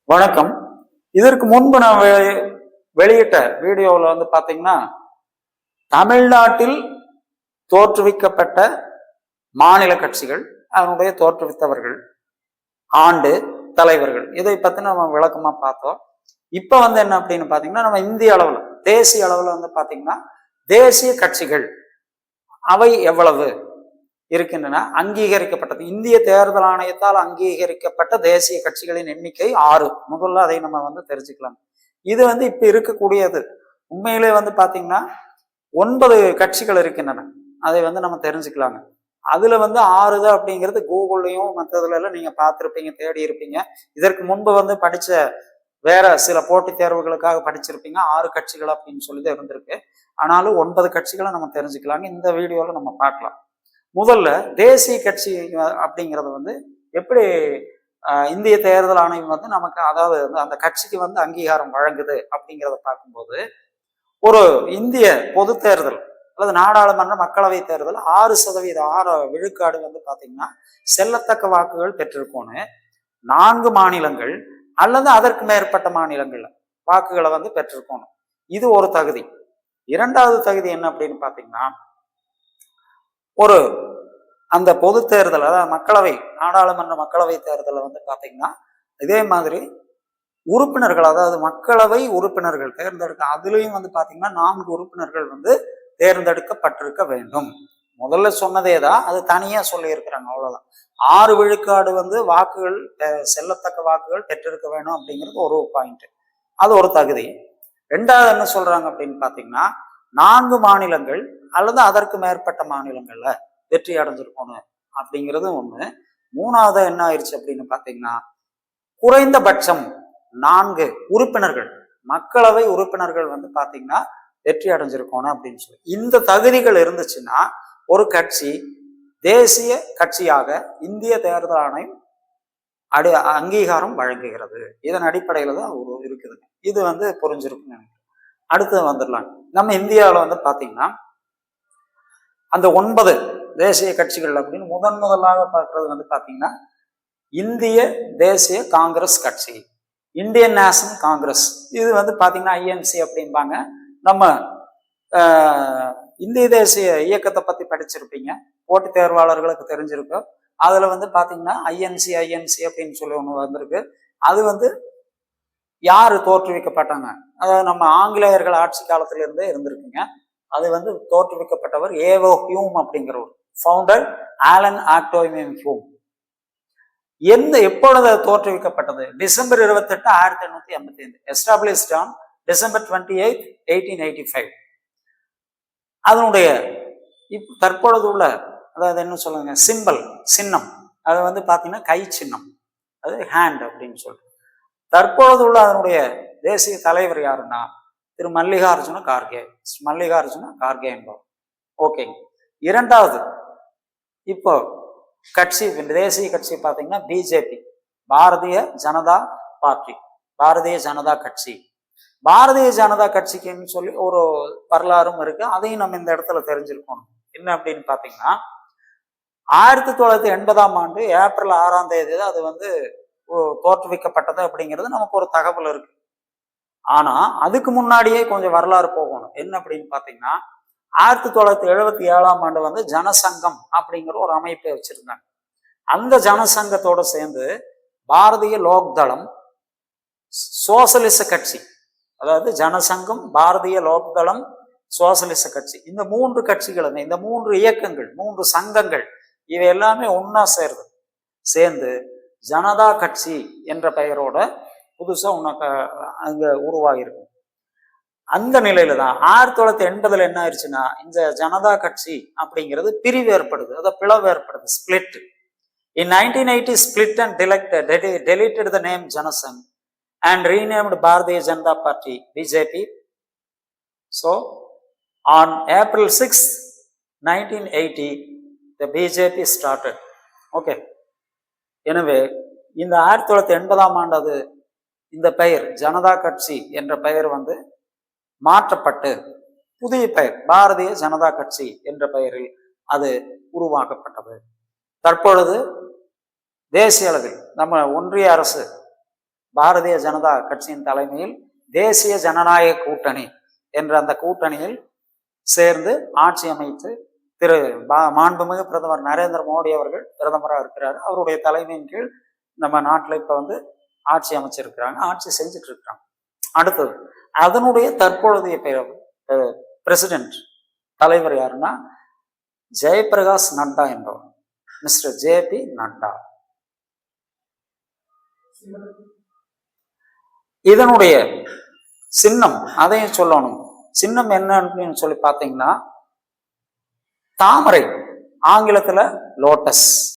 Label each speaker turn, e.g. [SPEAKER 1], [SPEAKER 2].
[SPEAKER 1] வணக்கம். இதற்கு முன்பு நான் வெளியிட்ட வீடியோவில் பாத்தீங்கன்னா, தமிழ்நாட்டில் தோற்றுவிக்கப்பட்ட மாநில கட்சிகள், அதனுடைய தோற்றுவித்தவர்கள், ஆண்டு, தலைவர்கள், இதை பத்தி நம்ம விளக்கமா பார்த்தோம். இப்ப என்ன அப்படின்னு பாத்தீங்கன்னா, நம்ம இந்திய அளவுல, தேசிய அளவுல பாத்தீங்கன்னா, தேசிய கட்சிகள் அவை எவ்வளவு இருக்கின்றன, அங்கீகரிக்கப்பட்டது இந்திய தேர்தல் ஆணையத்தால் அங்கீகரிக்கப்பட்ட தேசிய கட்சிகளின் எண்ணிக்கை 6. முதல்ல அதை நம்ம தெரிஞ்சுக்கலாம். இது இப்ப இருக்கக்கூடியது உண்மையிலே பாத்தீங்கன்னா 9 கட்சிகள் இருக்கின்றன. அதை நம்ம தெரிஞ்சுக்கலாங்க. அதுல 6 அப்படிங்கிறது கூகுள்லயும் மற்றதுல எல்லாம் நீங்க பார்த்துருப்பீங்க, தேடி இருப்பீங்க. இதற்கு முன்பு படிச்ச வேற சில போட்டித் தேர்வுகளுக்காக படிச்சிருப்பீங்க 6 கட்சிகள் அப்படின்னு சொல்லிதான் இருந்திருக்கு. ஆனாலும் 9 கட்சிகளை நம்ம தெரிஞ்சுக்கலாங்க. இந்த வீடியோல நம்ம பார்க்கலாம். முதல்ல தேசிய கட்சி அப்படிங்கிறது எப்படி இந்திய தேர்தல் ஆணையம் நமக்கு, அதாவது அந்த கட்சிக்கு அங்கீகாரம் வழங்குது அப்படிங்கிறத பார்க்கும்போது, ஒரு இந்திய பொது தேர்தல் அல்லது நாடாளுமன்ற மக்களவை தேர்தல் 6% 6 விழுக்காடு பாத்தீங்கன்னா செல்லத்தக்க வாக்குகள் பெற்றிருக்கோன்னு 4 மாநிலங்கள் அல்லது அதற்கு மேற்பட்ட மாநிலங்கள்ல வாக்குகளை பெற்றிருக்கணும். இது ஒரு தகுதி. இரண்டாவது தகுதி என்ன அப்படின்னு பாத்தீங்கன்னா, ஒரு அந்த பொது தேர்தல், அதாவது மக்களவை, நாடாளுமன்ற மக்களவை தேர்தலில் பாத்தீங்கன்னா இதே மாதிரி உறுப்பினர்கள், அதாவது மக்களவை உறுப்பினர்கள் தேர்ந்தெடுக்க, அதுலயும் பாத்தீங்கன்னா 4 உறுப்பினர்கள் தேர்ந்தெடுக்கப்பட்டிருக்க வேண்டும். முதல்ல சொன்னதே தான், அது தனியா சொல்லி இருக்கிறாங்க, அவ்வளவுதான். 6 விழுக்காடு வாக்குகள், செல்லத்தக்க வாக்குகள் பெற்றிருக்க வேணும் அப்படிங்கிறது ஒரு பாயிண்ட். அது ஒரு தகுதி. ரெண்டாவது என்ன சொல்றாங்க அப்படின்னு பாத்தீங்கன்னா, 4 மாநிலங்கள் அல்லது அதற்கு மேற்பட்ட மாநிலங்கள்ல வெற்றி அடைஞ்சிருக்கணும் அப்படிங்கிறது ஒண்ணு. மூணாவது என்ன ஆயிடுச்சு அப்படின்னு பாத்தீங்கன்னா, குறைந்தபட்சம் 4 உறுப்பினர்கள், மக்களவை உறுப்பினர்கள் பாத்தீங்கன்னா வெற்றி அடைஞ்சிருக்கணும் அப்படின்னு சொல்லி, இந்த தகுதிகள் இருந்துச்சுன்னா ஒரு கட்சி தேசிய கட்சியாக இந்திய தேர்தல் ஆணையம் அங்கீகாரம் வழங்குகிறது. இதன் அடிப்படையில தான் இருக்குது. இது புரிஞ்சிருக்குன்னு நினைக்கிறேன். அடுத்து வந்துடலாம். நம்ம இந்தியாவில் பாத்தீங்கன்னா அந்த 9 தேசிய கட்சிகள் அப்படின்னு முதலாக பார்க்கறது பாத்தீங்கன்னா இந்திய தேசிய காங்கிரஸ் கட்சி, இந்தியன் நேஷனல் காங்கிரஸ். இது பாத்தீங்கன்னா ஐஎன்சி அப்படிம்பாங்க. நம்ம இந்திய தேசிய இயக்கத்தை பத்தி படிச்சிருப்பீங்க, போட்டித் தேர்வாளர்களுக்கு தெரிஞ்சிருக்கும். அதுல பாத்தீங்கன்னா ஐஎன்சி அப்படின்னு சொல்லி ஒண்ணு வந்திருக்கு. அது யாரு தோற்றுவிக்கப்பட்டாங்க, அதாவது நம்ம ஆங்கிலேயர்கள் ஆட்சி காலத்துல இருந்தே இருந்திருக்குங்க. அது தோற்றுவிக்கப்பட்டவர் ஏவோ ஹியூம் அப்படிங்கிறவர், ஃபவுண்டர் ஆலன் ஆக்டோவியம் ஹியூம். எப்பொழுது தோற்றுவிக்கப்பட்டது? டிசம்பர் 28, 1885. Established on December 28, 1885. அதனுடைய தற்பொழுது உள்ள, அதாவது என்ன சொல்லுங்க, சிம்பல், சின்னம், அது பாத்தீங்கன்னா கை சின்னம், அது ஹேண்ட் அப்படின்னு சொல்லிட்டு. தற்பொழுது உள்ள அதனுடைய தேசிய தலைவர் யாருன்னா திரு மல்லிகார்ஜுன கார்கே என்பவர். ஓகேங்க. இரண்டாவது இப்போ கட்சி, தேசிய கட்சி பாத்தீங்கன்னா பிஜேபி, பாரதிய ஜனதா பார்ட்டி, பாரதிய ஜனதா கட்சி. பாரதிய ஜனதா கட்சிக்குன்னு சொல்லி ஒரு வரலாறும் இருக்கு. அதையும் நம்ம இந்த இடத்துல தெரிஞ்சிருக்கணும். என்ன அப்படின்னு பாத்தீங்கன்னா 1980 ஏப்ரல் 6 அது தோற்றுவிக்கப்பட்டது அப்படிங்கிறது நமக்கு ஒரு தகவல் இருக்கு. ஆனா அதுக்கு முன்னாடியே கொஞ்சம் வரலாறு போகணும். என்ன அப்படின்னு பாத்தீங்கன்னா 1977 ஜனசங்கம் அப்படிங்கிற ஒரு அமைப்பை வச்சிருந்தாங்க. அந்த ஜனசங்கத்தோட சேர்ந்து பாரதிய லோக்தளம், சோசலிச கட்சி, அதாவது ஜனசங்கம், பாரதிய லோக்தளம், சோசலிச கட்சி, இந்த 3 கட்சிகளுமே, இந்த 3 இயக்கங்கள், 3 சங்கங்கள், இவை எல்லாமே ஒன்னா சேர்ந்து ஜனதா கட்சி என்ற பெயரோட புதுசா உனக்கு அங்க உருவாகிருக்கும். அந்த நிலையில தான் 1980 என்ன ஆயிடுச்சுன்னா இந்த ஜனதா கட்சி அப்படிங்கிறது பிரிவு ஏற்படுது, அதாவது பிளவு ஏற்படுது, split. In 1980 split and deleted the name Janasangh and renamed Bharatiya Janata Party BJP. So on April 6, 1980 the BJP started. Okay. எனவே இந்த 1980 இந்த பெயர் ஜனதா கட்சி என்ற பெயர் மாற்றப்பட்டு புதிய பெயர் பாரதிய ஜனதா கட்சி என்ற பெயரில் அது உருவாக்கப்பட்டது. தற்பொழுது தேசிய அளவில் நம்ம ஒன்றிய அரசு பாரதிய ஜனதா கட்சியின் தலைமையில் தேசிய ஜனநாயக கூட்டணி என்ற அந்த கூட்டணியில் சேர்ந்து ஆட்சி அமைத்து திரு மாண்புமிகு பிரதமர் நரேந்திர மோடி அவர்கள் பிரதமராக இருக்கிறாரு. அவருடைய தலைமையின் கீழ் நம்ம நாட்டில் இப்போ வந்து ஆட்சி அமைச்சிருக்கிறாங்க, ஆட்சி செஞ்சுட்டு இருக்கிறாங்க. அடுத்தது அதனுடைய தற்பொழுதைய பிரசிடென்ட் தலைவர் யாருன்னா ஜெயபிரகாஷ் நட்டா என்பவர், மிஸ்டர் ஜே.பி. நட்டா. இதனுடைய சின்னம் அதையும் சொல்லணும். சின்னம் என்ன அப்படின்னு சொல்லி பார்த்தீங்கன்னா தாமரை, ஆங்கிலத்துல லோட்டஸ்.